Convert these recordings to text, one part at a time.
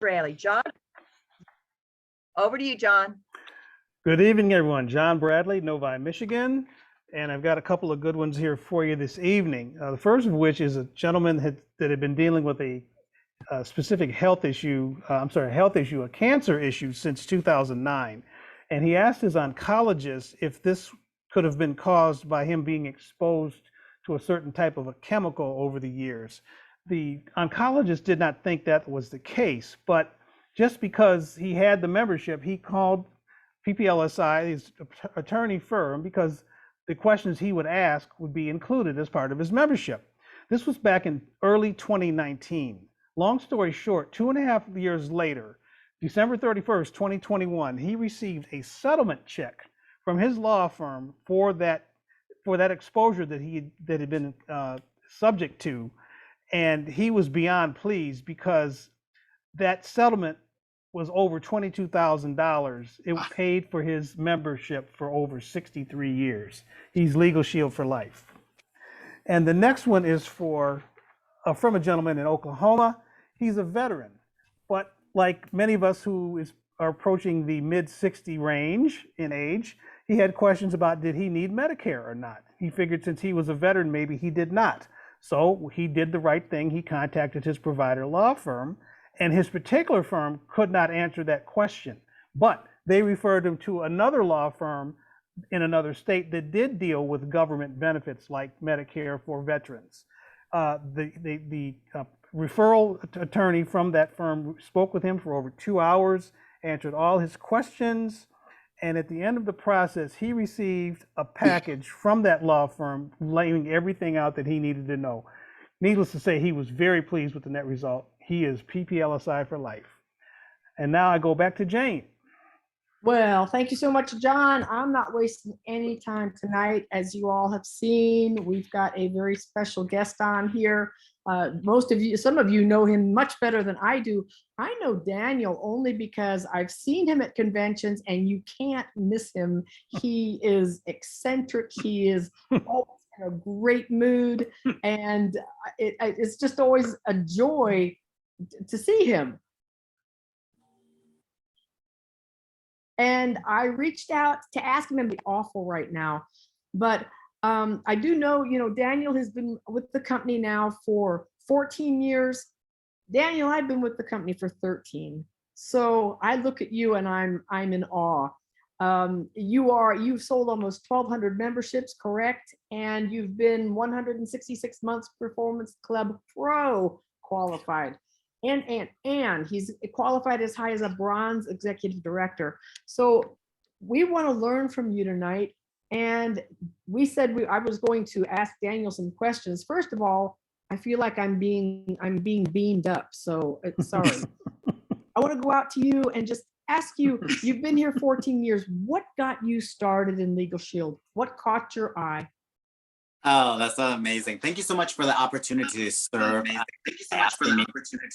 Bradley. John, over to you, John. Good evening, everyone. John Bradley, Novi, Michigan. And I've got a couple of good ones here for you this evening. The first of which is a gentleman that had been dealing with a specific health issue, a cancer issue since 2009. And he asked his oncologist if this could have been caused by him being exposed to a certain type of a chemical over the years. The oncologist did not think that was the case, but just because he had the membership, he called PPLSI, his attorney firm, because the questions he would ask would be included as part of his membership. This was back in early 2019. Long story short, 2.5 years later, December 31st, 2021, he received a settlement check from his law firm for that exposure that had been subject to, and he was beyond pleased because that settlement was over $22,000. It paid for his membership for over 63 years. He's Legal Shield for life. And the next one is from a gentleman in Oklahoma. He's a veteran, but like many of us who are approaching the mid-60 range in age, he had questions about did he need Medicare or not. He figured since he was a veteran, maybe he did not. So he did the right thing. He contacted his provider law firm, and his particular firm could not answer that question, but they referred him to another law firm in another state that did deal with government benefits like Medicare for veterans. The referral attorney from that firm spoke with him for over 2 hours, answered all his questions, and at the end of the process, he received a package from that law firm laying everything out that he needed to know. Needless to say, he was very pleased with the net result. He is PPLSI for life. And now I go back to Jane. Well, thank you so much, John. I'm not wasting any time tonight. As you all have seen, we've got a very special guest on here. Some of you know him much better than I do. I know Daniel only because I've seen him at conventions and you can't miss him. He is eccentric. He is always in a great mood. And it's just always a joy to see him. And I reached out to ask him, and be awful right now, but I do know, Daniel has been with the company now for 14 years. Daniel, I've been with the company for 13. So I look at you and I'm in awe. You've sold almost 1,200 memberships, correct? And you've been 166 months Performance Club Pro qualified. And he's qualified as high as a bronze executive director. So we want to learn from you tonight. And we said I was going to ask Daniel some questions. First of all, I feel like I'm being beamed up. So sorry. I want to go out to you and just ask you, you've been here 14 years. What got you started in Legal Shield? What caught your eye? Oh, that's amazing. Thank you so much for the opportunity to serve.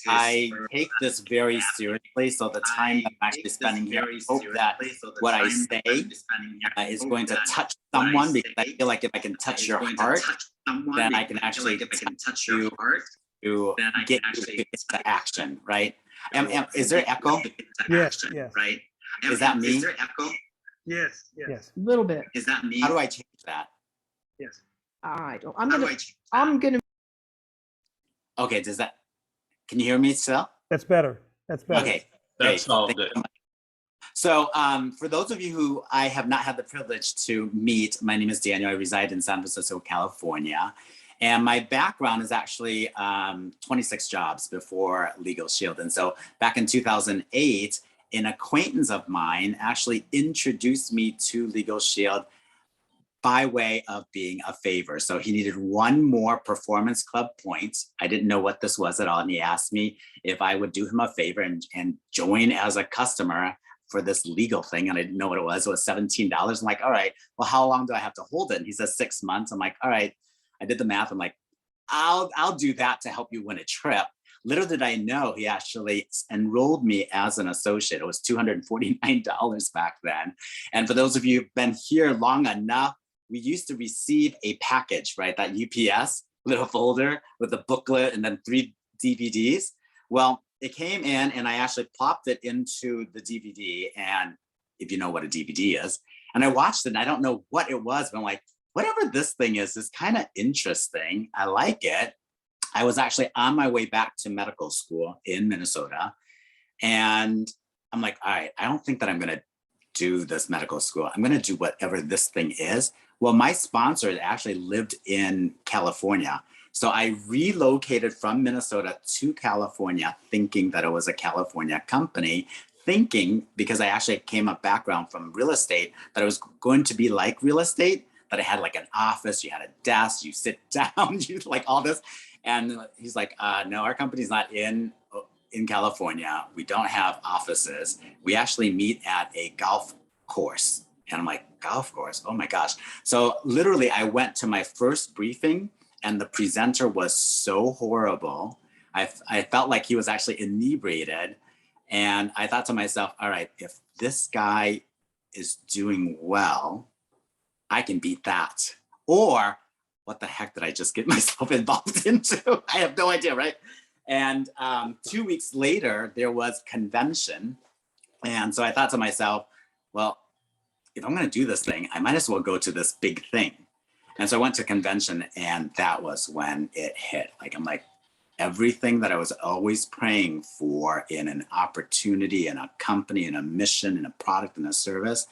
I take this very seriously. So the time I'm actually spending here, I hope that what I say is going to touch someone, because I feel like if I can touch your heart, then I can actually touch you to get you into action, right? Is there echo? Yes. Right? Is that me? Is there echo? Yes. A little bit. Is that me? How do I change that? Yes. I don't. I'm gonna. Okay. Can you hear me still? That's better. Okay. That's all good. So for those of you who I have not had the privilege to meet, my name is Daniel. I reside in San Francisco, California. And my background is actually 26 jobs before Legal Shield. And so back in 2008, an acquaintance of mine actually introduced me to Legal Shield by way of being a favor. So he needed one more Performance Club point. I didn't know what this was at all. And he asked me if I would do him a favor and join as a customer for this legal thing. And I didn't know what it was. It was $17. I'm like, all right, well, how long do I have to hold it? And he says 6 months. I'm like, all right. I did the math. I'm like, I'll do that to help you win a trip. Little did I know he actually enrolled me as an associate. It was $249 back then. And for those of you who've been here long enough, we used to receive a package, right? That UPS little folder with a booklet and then 3 DVDs. Well, it came in and I actually plopped it into the DVD. And if you know what a DVD is, and I watched it and I don't know what it was, but I'm like, whatever this thing is kind of interesting. I like it. I was actually on my way back to medical school in Minnesota. And I'm like, all right, I don't think that I'm going to do this medical school. I'm going to do whatever this thing is. Well, my sponsor actually lived in California. So I relocated from Minnesota to California, thinking that it was a California company, thinking because I actually came a background from real estate, that it was going to be like real estate, that I had like an office, you had a desk, you sit down, you like all this. And he's like, no, our company's not in California. We don't have offices. We actually meet at a golf course. And I'm like, golf course? Oh my gosh. So literally I went to my first briefing and the presenter was so horrible. I felt like he was actually inebriated. And I thought to myself, all right, if this guy is doing well, I can beat that. Or what the heck did I just get myself involved into? I have no idea, right? And 2 weeks later, there was convention. And so I thought to myself, well, if I'm going to do this thing, I might as well go to this big thing. And so I went to convention, and that was when it hit. Like, I'm like, everything that I was always praying for in an opportunity, in a company, in a mission, in a product, in a service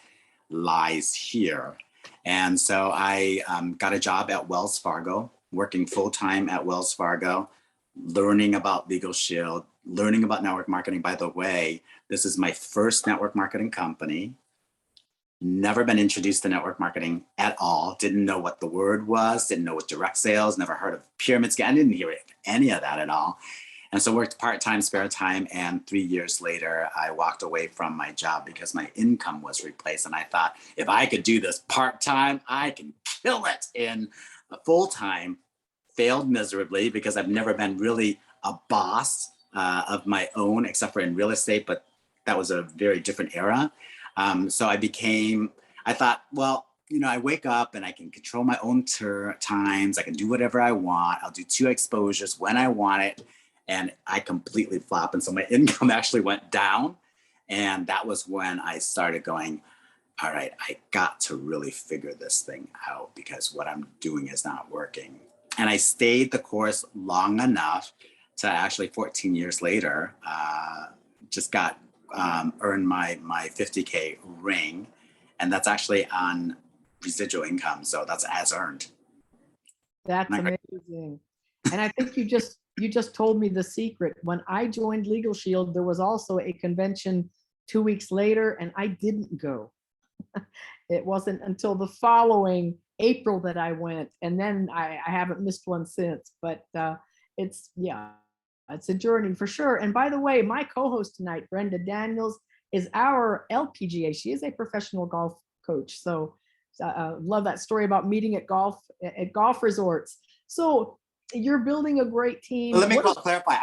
lies here. And so I got a job at Wells Fargo, working full-time at Wells Fargo, learning about Legal Shield, learning about network marketing. By the way, this is my first network marketing company. Never been introduced to network marketing at all. Didn't know what the word was, didn't know what direct sales, never heard of pyramid scheme. I didn't hear any of that at all. And so worked part-time, spare time. And 3 years later, I walked away from my job because my income was replaced. And I thought, if I could do this part-time, I can kill it in a full-time. Failed miserably because I've never been really a boss of my own, except for in real estate, but that was a very different era. So I thought, well, you know, I wake up and I can control my own times. I can do whatever I want. I'll do 2 exposures when I want it. And I completely flop. And so my income actually went down. And that was when I started going, all right, I got to really figure this thing out because what I'm doing is not working. And I stayed the course long enough to actually 14 years later, just got earned my 50K ring. And that's actually on residual income. So that's as earned. That's amazing. And I think you just told me the secret. When I joined Legal Shield, there was also a convention 2 weeks later, and I didn't go. It wasn't until the following April that I went, and then I haven't missed one since. But it's a journey for sure. And by the way, my co-host tonight, Brenda Daniels, is our LPGA. She is a professional golf coach. So love that story about meeting at golf resorts. So you're building a great team. Well, let me clarify.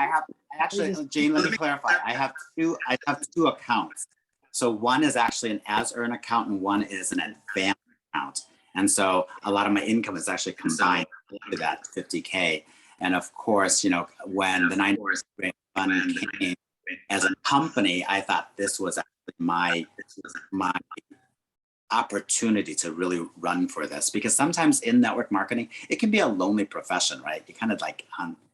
Jane, let me clarify. I have two accounts. So one is actually an as earned account and one is an advanced account. And so a lot of my income is actually combined to that 50K. And of course, you know, when the 9 fund came as a company, I thought this was actually my opportunity to really run for this, because sometimes in network marketing, it can be a lonely profession, right? You're kind of like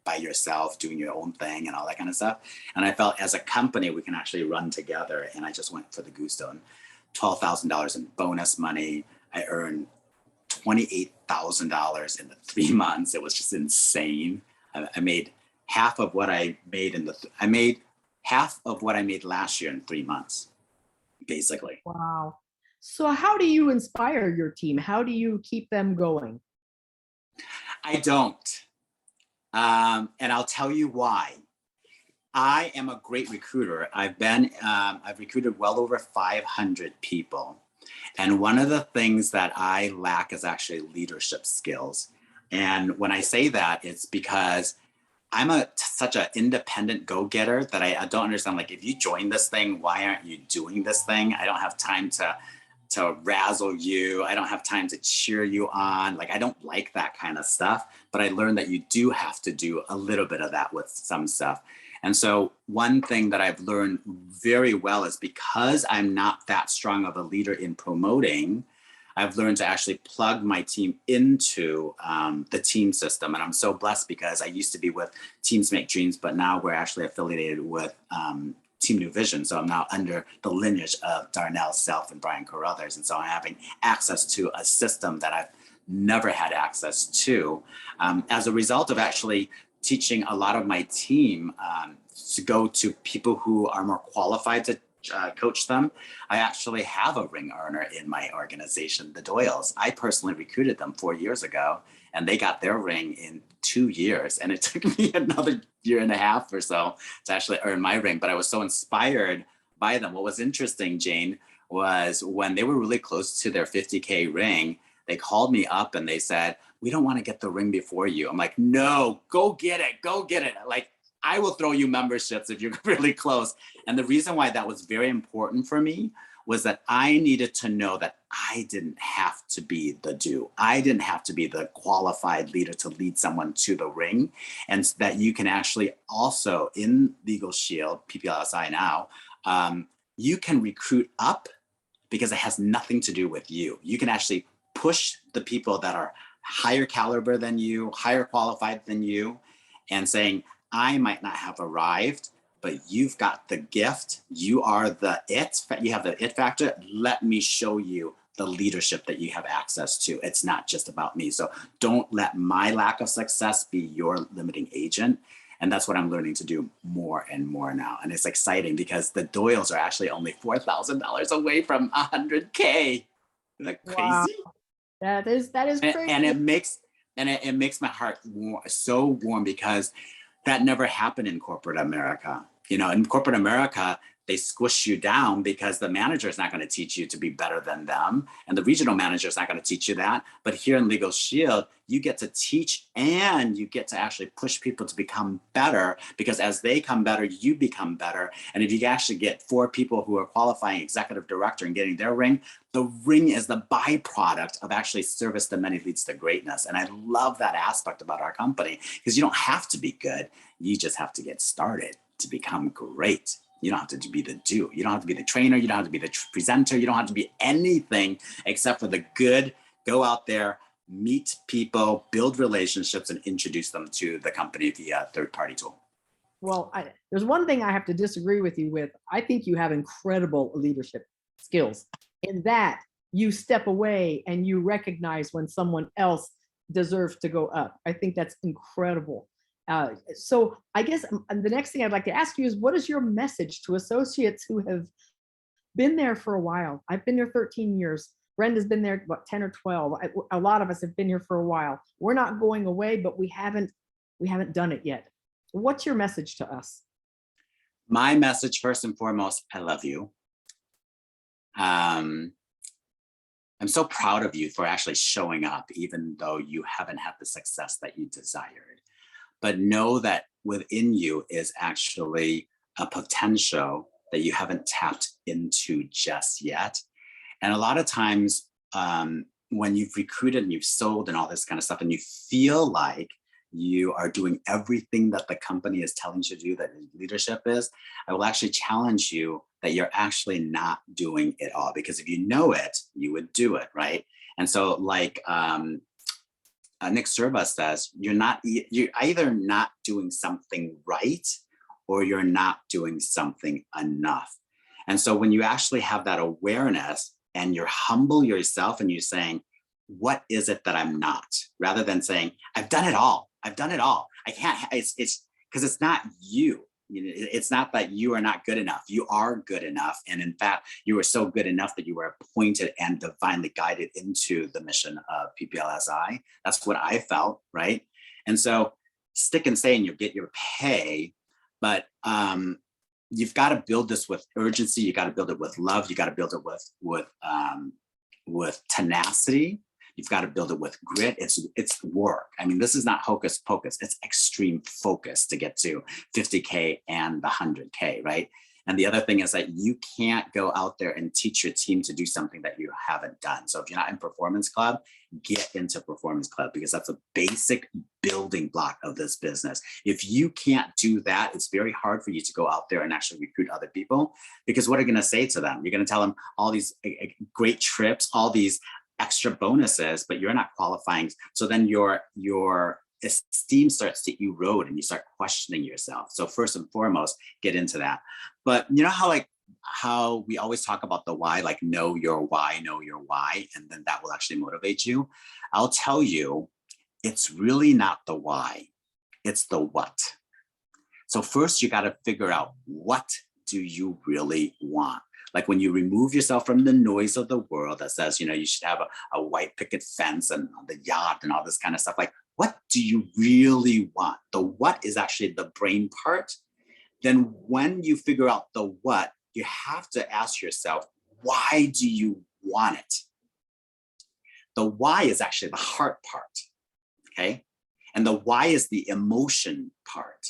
by yourself doing your own thing and all that kind of stuff. And I felt as a company, we can actually run together. And I just went for the gusto. And $12,000 in bonus money. I earned $28,000 in the 3 months. It was just insane. I made half of what I made last year in 3 months, basically. Wow. So how do you inspire your team? How do you keep them going? I don't. And I'll tell you why. I am a great recruiter. I've recruited well over 500 people. And one of the things that I lack is actually leadership skills. And when I say that, it's because I'm such an independent go-getter that I don't understand. Like, if you join this thing, why aren't you doing this thing? I don't have time to razzle you. I don't have time to cheer you on. Like, I don't like that kind of stuff, but I learned that you do have to do a little bit of that with some stuff. And so one thing that I've learned very well is because I'm not that strong of a leader in promoting, I've learned to actually plug my team into the team system. And I'm so blessed because I used to be with Teams Make Dreams, but now we're actually affiliated with Team New Vision. So I'm now under the lineage of Darnell Self and Brian Carruthers. And so I'm having access to a system that I've never had access to as a result of actually teaching a lot of my team to go to people who are more qualified to coach them. I actually have a ring earner in my organization, the Doyles. I personally recruited them 4 years ago, and they got their ring in 2 years. And it took me another year and a half or so to actually earn my ring. But I was so inspired by them. What was interesting, Jane, was when they were really close to their 50K ring, they called me up and they said, we don't want to get the ring before you. I'm like, no, go get it. Go get it. Like, I will throw you memberships if you're really close. And the reason why that was very important for me was that I needed to know that I didn't have to be the do. I didn't have to be the qualified leader to lead someone to the ring. And that you can actually also in Legal Shield, PPLSI now, you can recruit up because it has nothing to do with you. You can actually push the people that are higher caliber than you, higher qualified than you, and saying, I might not have arrived, but you've got the gift. You are the it, you have the it factor. Let me show you the leadership that you have access to. It's not just about me. So don't let my lack of success be your limiting agent. And that's what I'm learning to do more and more now. And it's exciting because the Doyles are actually only $4,000 away from 100K. Isn't that crazy? Wow. That is crazy. And it makes my heart so warm because that never happened in corporate America. You know, in corporate America, they squish you down because the manager is not going to teach you to be better than them. And the regional manager is not going to teach you that. But here in Legal Shield, you get to teach and you get to actually push people to become better because as they come better, you become better. And if you actually get 4 people who are qualifying executive director and getting their ring, the ring is the byproduct of actually service that many leads to greatness. And I love that aspect about our company because you don't have to be good. You just have to get started to become great. You don't have to be the do. You don't have to be the trainer. You don't have to be the presenter. You don't have to be anything except for the good. Go out there, meet people, build relationships, and introduce them to the company via third-party tool. Well, there's one thing I have to disagree with you with. I think you have incredible leadership skills in that you step away and you recognize when someone else deserves to go up. I think that's incredible. So I guess the next thing I'd like to ask you is, what is your message to associates who have been there for a while? I've been there 13 years. Brenda's been there, what, 10 or 12. A lot of us have been here for a while. We're not going away, but we haven't done it yet. What's your message to us? My message, first and foremost, I love you. I'm so proud of you for actually showing up, even though you haven't had the success that you desired. But know that within you is actually a potential that you haven't tapped into just yet. And a lot of times when you've recruited and you've sold and all this kind of stuff, and you feel like you are doing everything that the company is telling you to do, that leadership is, I will actually challenge you that you're actually not doing it all. Because if you know it, you would do it, right? And so like, Nick Serba says, you're either not doing something right or you're not doing something enough. And so when you actually have that awareness and you're humble yourself and you're saying, what is it that I'm not? Rather than saying, I've done it all. I've done it all. I can't, it's because it's not you. It's not that you are not good enough. You are good enough. And in fact, you were so good enough that you were appointed and divinely guided into the mission of PPLSI. That's what I felt, right? And so stick and stay and you'll get your pay, but you've got to build this with urgency. You got to build it with love. You got to build it with tenacity. You've got to build it with grit. It's work. I mean, this is not hocus pocus. It's extreme focus to get to 50K and the 100K, right? And the other thing is that you can't go out there and teach your team to do something that you haven't done. So if you're not in Performance Club, get into Performance Club, because that's a basic building block of this business. If you can't do that, it's very hard for you to go out there and actually recruit other people, because what are you going to say to them? You're going to tell them all these great trips, all these extra bonuses, but you're not qualifying. So then your esteem starts to erode and you start questioning yourself. So first and foremost, get into that. But you know how we always talk about the why, like know your why, and then that will actually motivate you. I'll tell you, it's really not the why, it's the what. So first you got to figure out, what do you really want? Like when you remove yourself from the noise of the world that says, you should have a white picket fence and the yacht and all this kind of stuff, like, what do you really want? The what is actually the brain part. Then when you figure out the what, you have to ask yourself, why do you want it? The why is actually the heart part, okay? And the why is the emotion part.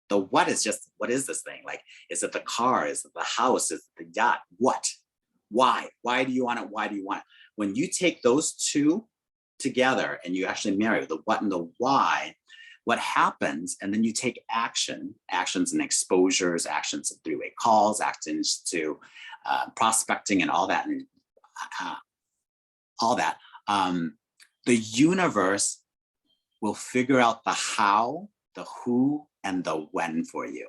The what is just, what is this thing? Like, is it the car? Is it the house? Is it the yacht? What? Why? Why do you want it? Why do you want it? When you take those two together and you actually marry the what and the why, what happens, and then you take actions and exposures, actions to three-way calls, actions to prospecting and all that, the universe will figure out the how, the who, and the when for you.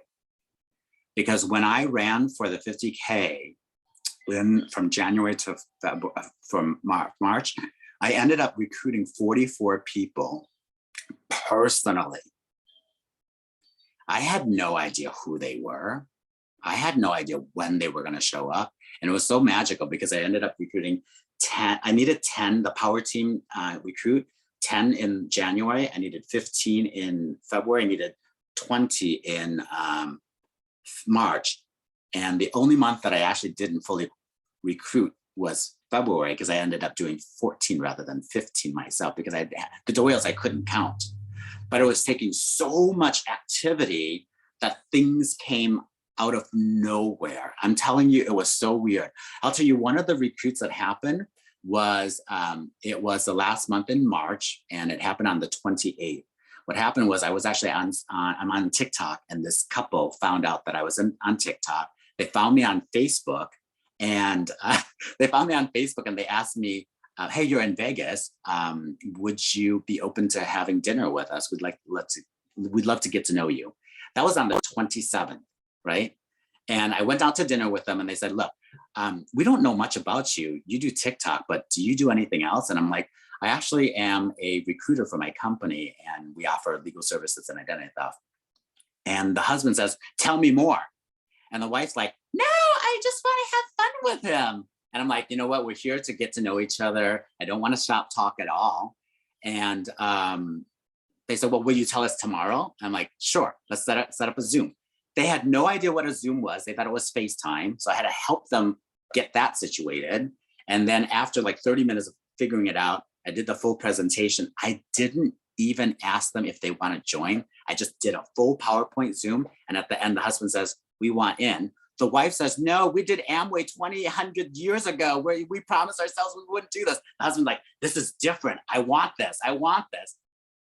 Because when I ran for the 50K from January to February, from March, I ended up recruiting 44 people personally. I had no idea who they were. I had no idea when they were going to show up. And it was so magical because I ended up recruiting 10. I needed 10, the power team recruit, 10 in January. I needed 15 in February. I needed 20 in March. And the only month that I actually didn't fully recruit was February, because I ended up doing 14 rather than 15 myself, because the Doyles I couldn't count. But it was taking so much activity that things came out of nowhere. I'm telling you, it was so weird. I'll tell you, one of the recruits that happened was, it was the last month in March, and it happened on the 28th. What happened was I was actually I'm on TikTok, and this couple found out that I was on TikTok. They found me on Facebook, and they asked me, hey, you're in Vegas. Would you be open to having dinner with us? We'd love to get to know you. That was on the 27th, right? And I went out to dinner with them, and they said, look, we don't know much about you. You do TikTok, but do you do anything else? And I'm like, I actually am a recruiter for my company, and we offer legal services and identity theft. And the husband says, tell me more. And the wife's like, no, I just want to have fun with him. And I'm like, you know what? We're here to get to know each other. I don't want to stop talk at all. And they said, well, will you tell us tomorrow? I'm like, sure, let's set up a Zoom. They had no idea what a Zoom was. They thought it was FaceTime. So I had to help them get that situated. And then after like 30 minutes of figuring it out, I did the full presentation. I didn't even ask them if they want to join. I just did a full PowerPoint Zoom. And at the end, the husband says, we want in. The wife says, no, we did Amway 2,100 years ago where we promised ourselves we wouldn't do this. The husband's like, this is different. I want this. I want this.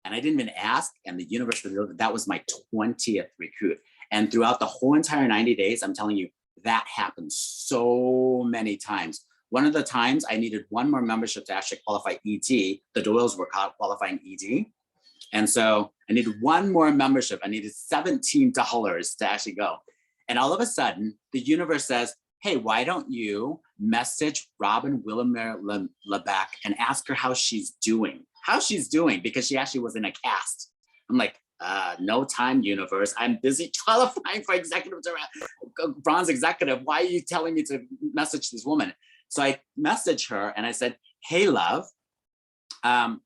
And I didn't even ask. And the universe, that was my 20th recruit. And throughout the whole entire 90 days, I'm telling you, that happened so many times. One of the times I needed one more membership to actually qualify ED. The Doyles were qualifying ED. And so I needed one more membership. I needed $17 to actually go. And all of a sudden, the universe says, hey, why don't you message Robin Willimer Lebec and ask her how she's doing? Because she actually was in a cast. I'm like, no time, universe. I'm busy qualifying for executive bronze executive. Why are you telling me to message this woman? So I messaged her and I said, hey, love, how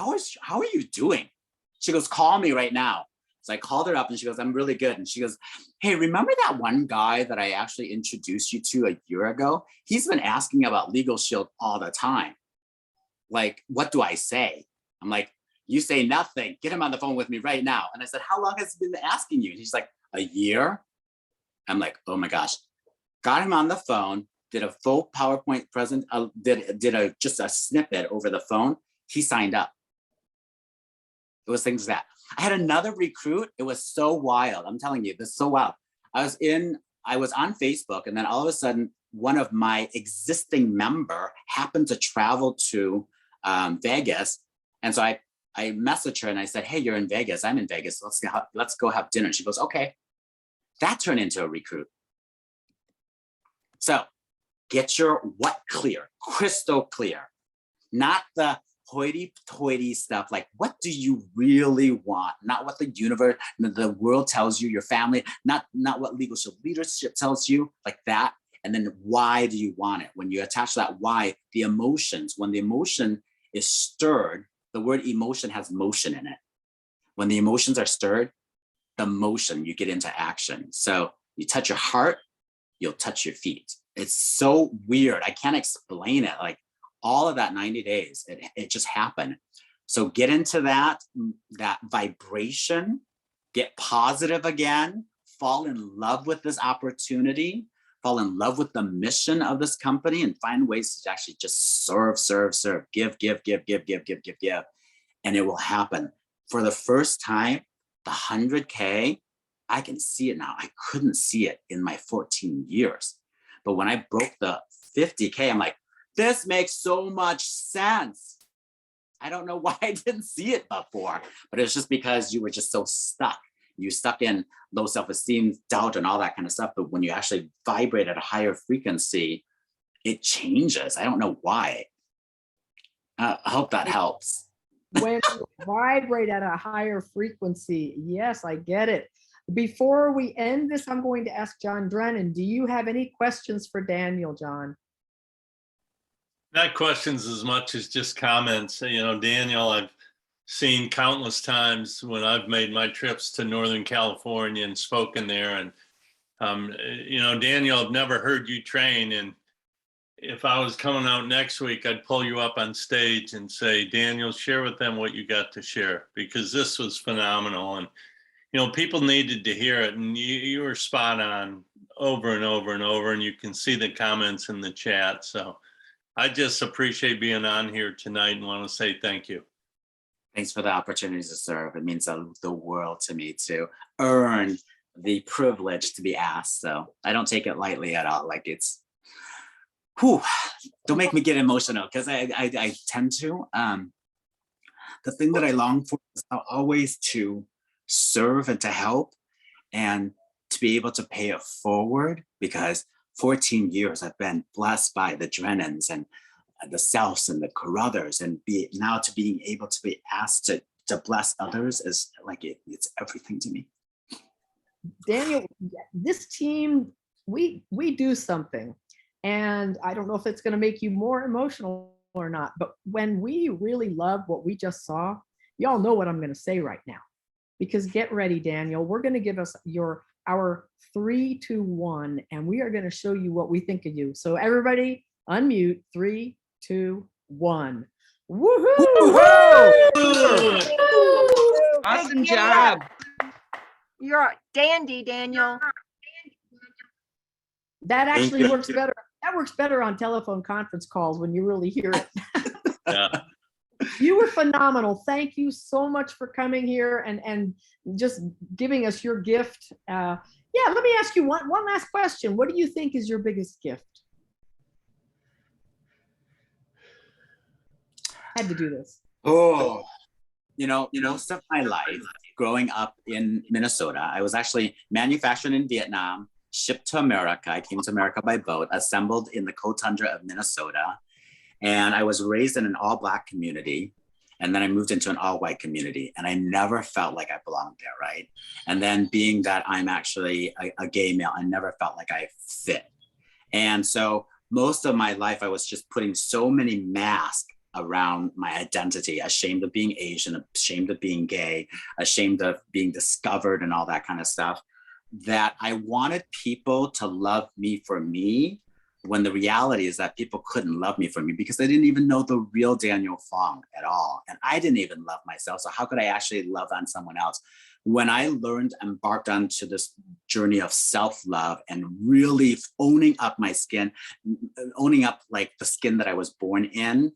are you doing? She goes, call me right now. So I called her up and she goes, I'm really good. And she goes, hey, remember that one guy that I actually introduced you to a year ago? He's been asking about Legal Shield all the time. Like, what do I say? I'm like, you say nothing. Get him on the phone with me right now. And I said, how long has he been asking you? And he's like, a year. I'm like, oh my gosh. got him on the phone, did a full PowerPoint present, just a snippet over the phone. He signed up. It was things that I had another recruit. It was so wild. I'm telling you, this is so wild. I was on Facebook, and then all of a sudden, one of my existing member happened to travel to Vegas. And so I messaged her and I said, hey, you're in Vegas. I'm in Vegas. Let's go have dinner. She goes, okay. That turned into a recruit. So get your what clear, crystal clear, not the hoity-toity stuff. Like, what do you really want? Not what the universe, the world tells you, your family, not what leadership tells you, like that. And then why do you want it? When you attach that why, the emotions, when the emotion is stirred, the word emotion has motion in it. When the emotions are stirred, the motion, you get into action. So you touch your heart, you'll touch your feet. It's so weird. I can't explain it. Like all of that 90 days, it just happened. So get into that vibration, get positive again, fall in love with this opportunity, fall in love with the mission of this company, and find ways to actually just serve, give. And it will happen. For the first time, the 100K, I can see it now. I couldn't see it in my 14 years. But when I broke the 50K, I'm like, this makes so much sense. I don't know why I didn't see it before, but it's just because you were just so stuck. You stuck in low self-esteem, doubt, and all that kind of stuff. But when you actually vibrate at a higher frequency, it changes. I don't know why. I hope that helps. When you vibrate at a higher frequency, yes, I get it. Before we end this, I'm going to ask John Drennan, do you have any questions for Daniel, John? Not questions as much as just comments. You know, Daniel, I've seen countless times when I've made my trips to Northern California and spoken there. And, you know, Daniel, I've never heard you train. And if I was coming out next week, I'd pull you up on stage and say, Daniel, share with them what you got to share, because this was phenomenal. And, you know, people needed to hear it. And you were spot on over and over and over. And you can see the comments in the chat. So I just appreciate being on here tonight and want to say thank you. Thanks for the opportunity to serve. It means the world to me to earn the privilege to be asked. So I don't take it lightly at all. Like it's, whew, don't make me get emotional, because I tend to. The thing that I long for is always to serve and to help and to be able to pay it forward, because 14 years I've been blessed by the Drennans and the Selfs and the Carruthers, and now to being able to be asked to bless others is like it's everything to me. Daniel, this team, we do something, and I don't know if it's going to make you more emotional or not, but when we really love what we just saw, y'all know what I'm going to say right now, because get ready, Daniel. We're going to give us our 3, 2, 1, and we are going to show you what we think of you. So everybody unmute. 3, 2, 1. Woohoo! Awesome job. You're a dandy, Daniel. That actually works better. That works better on telephone conference calls when you really hear it. Yeah. You were phenomenal. Thank you so much for coming here and just giving us your gift. Yeah, let me ask you one last question. What do you think is your biggest gift? Had to do this. Oh, you know, most of my life growing up in Minnesota, I was actually manufactured in Vietnam, shipped to America. I came to America by boat, assembled in the cold tundra of Minnesota. And I was raised in an all-Black community. And then I moved into an all-white community. And I never felt like I belonged there, right? And then being that I'm actually a gay male, I never felt like I fit. And so most of my life, I was just putting so many masks around my identity, ashamed of being Asian, ashamed of being gay, ashamed of being discovered and all that kind of stuff, that I wanted people to love me for me, when the reality is that people couldn't love me for me because they didn't even know the real Daniel Phuong at all. And I didn't even love myself. So how could I actually love on someone else? When I embarked onto this journey of self-love and really owning up my skin, owning up like the skin that I was born in,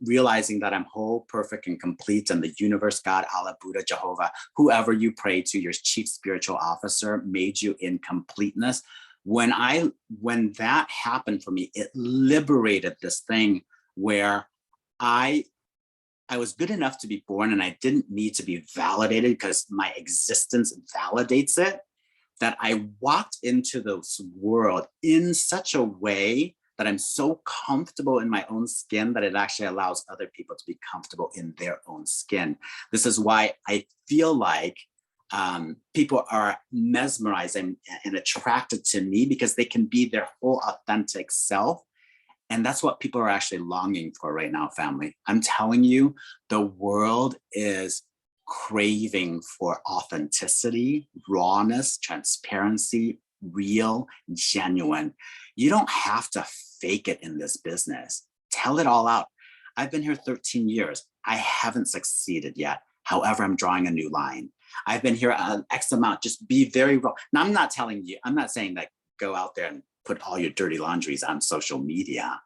realizing that I'm whole, perfect, and complete, and the universe, God, Allah, Buddha, Jehovah, whoever you pray to, your chief spiritual officer, made you in completeness. When that happened for me, it liberated this thing where I was good enough to be born, and I didn't need to be validated because my existence validates it, that I walked into this world in such a way that I'm so comfortable in my own skin that it actually allows other people to be comfortable in their own skin. This is why I feel like people are mesmerized and attracted to me, because they can be their whole authentic self. And that's what people are actually longing for right now, family. I'm telling you, the world is craving for authenticity, rawness, transparency, real, genuine. You don't have to fake it in this business. Tell it all out. I've been here 13 years. I haven't succeeded yet. However, I'm drawing a new line. I've been here an X amount. Just be very raw. Now, I'm not telling you, I'm not saying that go out there and put all your dirty laundries on social media.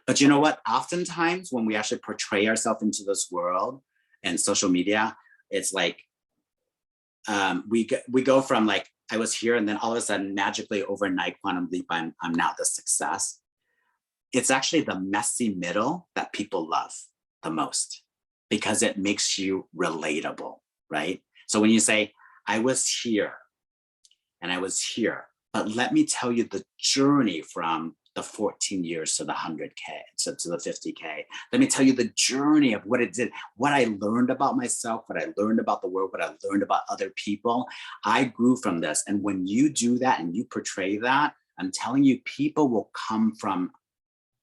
But you know what? Oftentimes when we actually portray ourselves into this world and social media, it's like we go from like, I was here, and then all of a sudden, magically overnight, quantum leap, I'm now the success. It's actually the messy middle that people love the most, because it makes you relatable, right? So when you say, I was here and I was here, but let me tell you the journey from the 14 years to the 100K, to the 50K. Let me tell you the journey of what it did, what I learned about myself, what I learned about the world, what I learned about other people. I grew from this. And when you do that and you portray that, I'm telling you, people will come from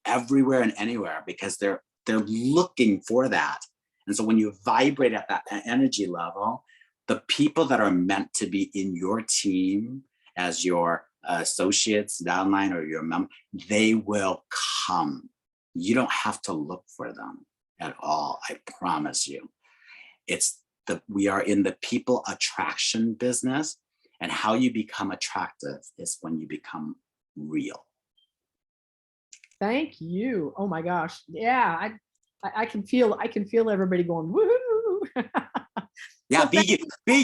everywhere and anywhere, because they're looking for that. And so when you vibrate at that energy level, the people that are meant to be in your team as your associates, downline, or your mem, they will come. You don't have to look for them at all. I promise you. We are in the people attraction business, and how you become attractive is when you become real. Thank you. Oh my gosh. Yeah, I can feel everybody going, woohoo. Yeah, be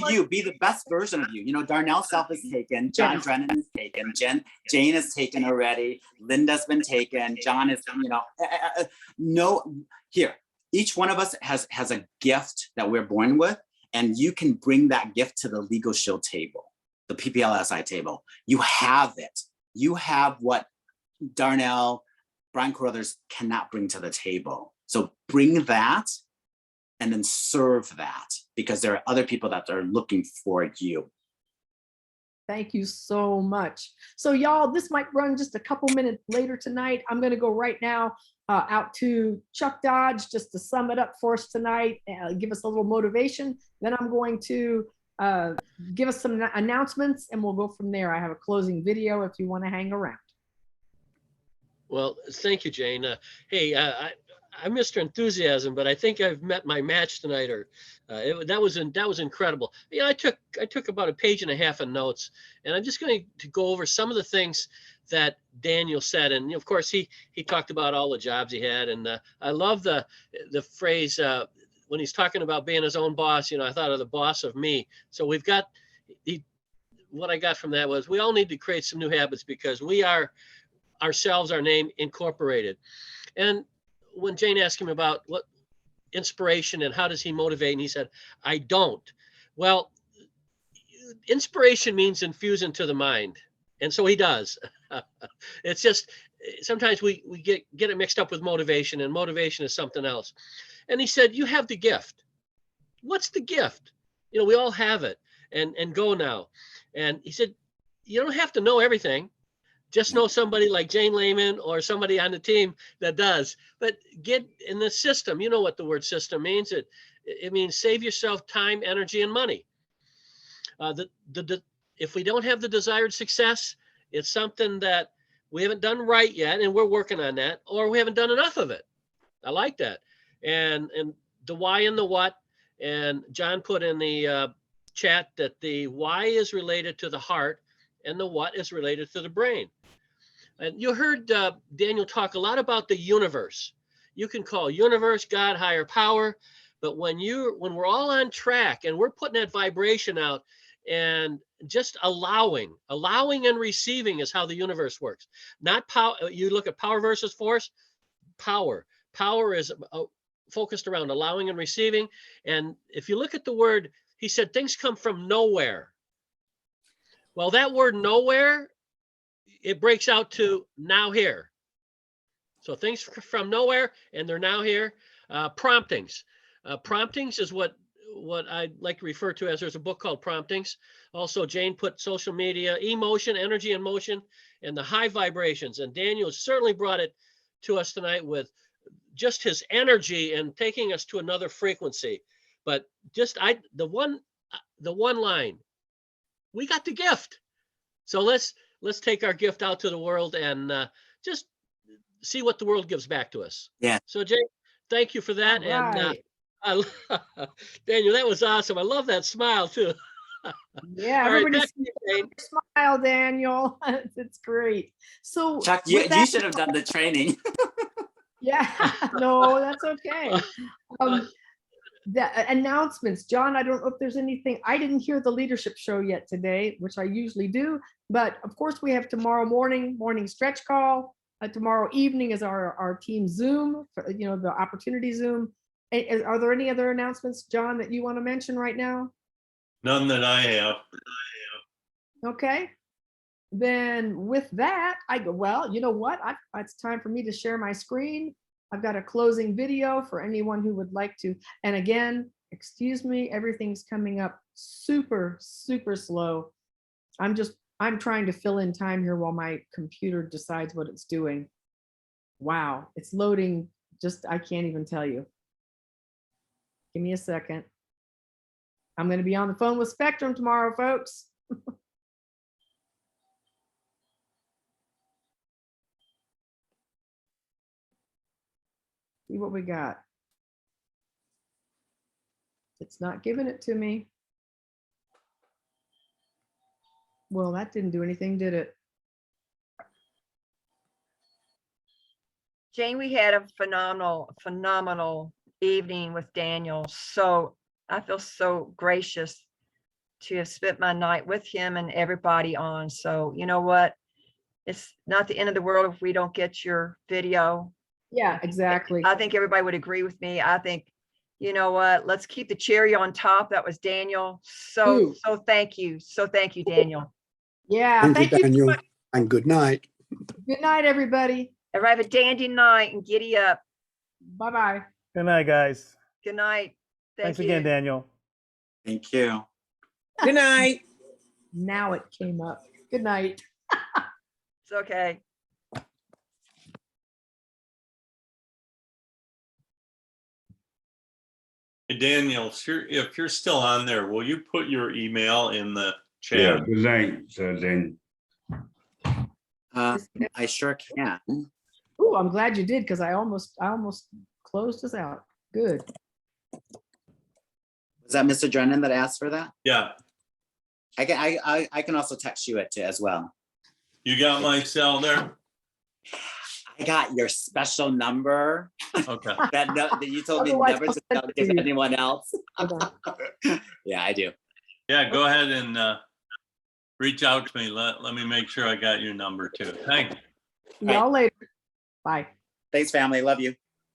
you, be the best version of you. You know, Darnell Self is taken, John Drennan is taken, Jane is taken already, Linda's been taken, John is, here, each one of us has a gift that we're born with, and you can bring that gift to the Legal Shield table, the PPLSI table. You have it. You have what Darnell, Brian Carruthers cannot bring to the table. So bring that and then serve that, because there are other people that are looking for you. Thank you so much. So y'all, this might run just a couple minutes later tonight. I'm going to go right now out to Chuck Dodge just to sum it up for us tonight, give us a little motivation. Then I'm going to give us some announcements, and we'll go from there. I have a closing video if you want to hang around. Well, thank you, Jane. Hey, I'm Mr. Enthusiasm, but I think I've met my match tonight. Or that was incredible. Yeah, I took about a page and a half of notes, and I'm just going to go over some of the things that Daniel said. And of course, he talked about all the jobs he had, and I love the phrase when he's talking about being his own boss. I thought of the boss of me. So we've got what I got from that was we all need to create some new habits, because we are ourselves, our name incorporated. And when Jane asked him about what inspiration and how does he motivate, and he said, I don't. Well, inspiration means infuse into the mind. And so he does. It's just, sometimes we get it mixed up with motivation, and motivation is something else. And he said, you have the gift. What's the gift? We all have it, and go now. And he said, you don't have to know everything. Just know somebody like Jane Lehman or somebody on the team that does. But get in the system. You know what the word system means. It means save yourself time, energy, and money. If we don't have the desired success, it's something that we haven't done right yet, and we're working on that, or we haven't done enough of it. I like that. And the why and the what. And John put in the chat that the why is related to the heart and the what is related to the brain. And you heard Daniel talk a lot about the universe. You can call universe, God, higher power, but when we're all on track and we're putting that vibration out and just allowing and receiving is how the universe works. Not power. You look at power versus force. Power is focused around allowing and receiving. And if you look at the word, he said things come from nowhere. Well, that word nowhere, it breaks out to now here. So things from nowhere and they're now here. Promptings. Promptings is what I like to refer to as, there's a book called Promptings. Also, Jane put social media, emotion, energy and motion, and the high vibrations. And Daniel certainly brought it to us tonight with just his energy and taking us to another frequency. But just the one line, we got the gift. So let's take our gift out to the world and just see what the world gives back to us. Yeah. So Jane, thank you for that. All right. And Daniel, that was awesome. I love that smile too. Yeah, All right, everybody back to you, Jane. smile, Daniel. It's great. So Chuck, with you that- should have done the training. Yeah, no, that's okay. The announcements, John, I don't know if there's anything, I didn't hear the leadership show yet today, which I usually do, but of course we have tomorrow morning stretch call. Tomorrow evening is our team Zoom, the opportunity Zoom. Are there any other announcements, John, that you want to mention right now? None that I have. Okay. Then with that, I go, well, you know what? It's time for me to share my screen. I've got a closing video for anyone who would like to. And again, excuse me, everything's coming up super, super slow. I'm trying to fill in time here while my computer decides what it's doing. Wow, it's loading. I can't even tell you. Give me a second. I'm going to be on the phone with Spectrum tomorrow, folks. See what we got. It's not giving it to me. Well, that didn't do anything, did it? Jane, we had a phenomenal evening with Daniel. So I feel so gracious to have spent my night with him and everybody on. So you know what? It's not the end of the world if we don't get your video. Yeah, exactly. I think everybody would agree with me. I think, you know what? Let's keep the cherry on top. That was Daniel. So thank you. So thank you, Daniel. Yeah, Thank you, Daniel, and good night. Good night, everybody. Everybody have a dandy night and giddy up. Bye-bye. Good night, guys. Good night. Thanks Thank again, you. Daniel. Thank you. Good night. Now it came up. Good night. It's okay. Hey, Daniel, if you're still on there, will you put your email in the Yeah, chat? good night, then. I sure can. Oh, I'm glad you did, because I almost closed us out. Good. Was that Mr. Drennan that asked for that? Yeah, I can also text you it too as well. you got my cell there? I got your special number Okay. that you told me Otherwise, never I'll to send it to give you. anyone else. Hold on. Yeah, I do. Yeah, go ahead and reach out to me. Let me make sure I got your number too. Thanks. See y'all later. Bye. Thanks, family. Love you.